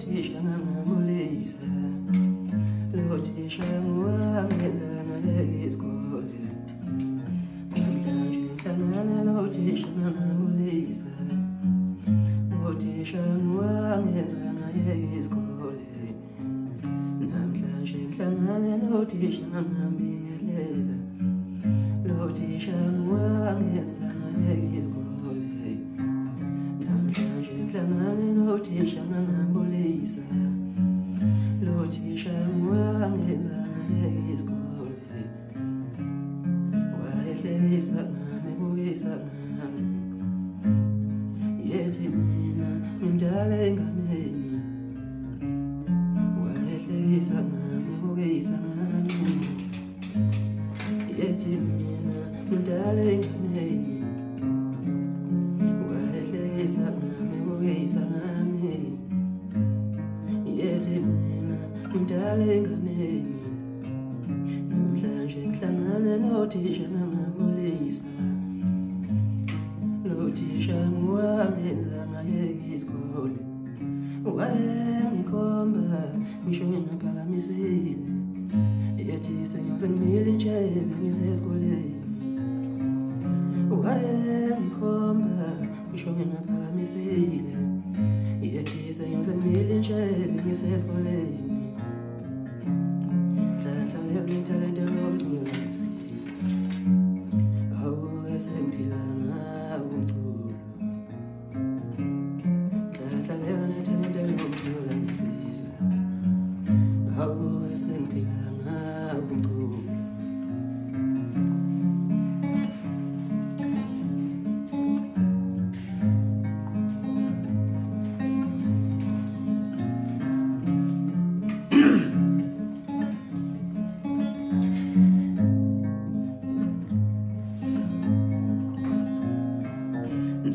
lothisha ngamulisa lothisha ngiwangenza ngayeke isikole namhlanje ngihlangana lothisha ngamulisa lothisha ngiwangenza ngayeke isikole namhlanje ngihlangana lothisha ngambingelela lothisha ngiwangenza ngayeke isikole namhlanje ngihlangane lothisha ngambulisa lothisha ngiwangenza ngayeke isikole wayehlekisa ngami ebukisa ngami yethi mina ngimdala enganeni wayehlekisa ngami ebukisa ngami yethi mina ngimdala enganeni wayehlekisa ngami ebukisa ngami yethi mina ngimdala enganeni namhlanje ngihlangane lothisha ngamulisa lothisha ngiwangenza ngayeke isikole wayengikhomba ngisho ngingaphakamisile yethi sengiyoze ngimile intshebe ngisesikoleni wayengikhomba ngisho ngingaphakamisile yethi sengiyoze ngimile intshebe ngisesikoleni hlanhla yangithalente ngomculo ngisiza awu esengiphila ngawo umculo hlanhla yangithalente ngomculo ngisiza awu esengiphila ngawo umculo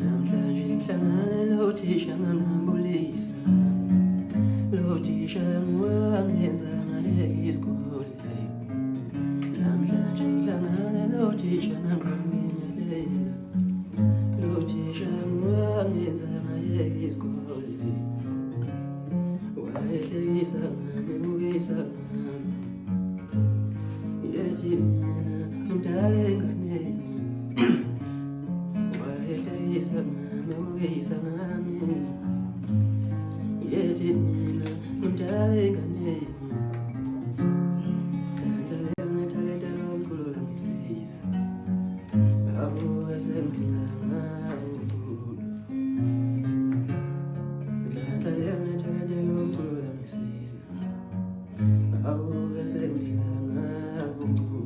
namhlanje ngihlangane lothisha ngambulisa lothisha ngiwangenza ngayeke isikole namhlanje ngihlangane lothisha ngambingelela lothisha ngiwangenza ngayeke isikole wayehlekisa ngami ebukisa ngami yethi mina ngimdala enganeni wayehlekisa ngami ebukisa ngami yethi mina ngimdala enganeni hlanhla yangithalente ngomculo ngisiza awu esengiphila ngawo umculo hlanhla yangithalente ngomculo ngisiza awu esengiphila ngawo umculo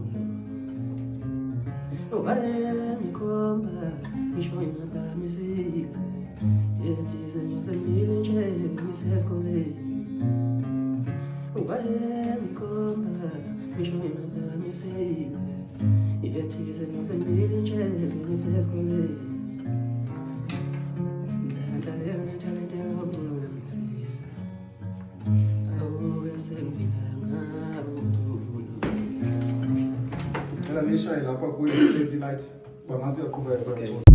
wayengikhomba ngisho ngingaphakamisile yethi sengiyoze ngimile intshebe ngisesikoleni wayengikhomba ngisho ngingaphakamisile yethi sengiyoze ngimile intshebe ngisesikoleni hlanhla yangithalente ngomculo ngisiza awu esengiphila ngawo umculo Ngicela nishaye lapha kuyo i-30 light bangathi uyaqhubeka.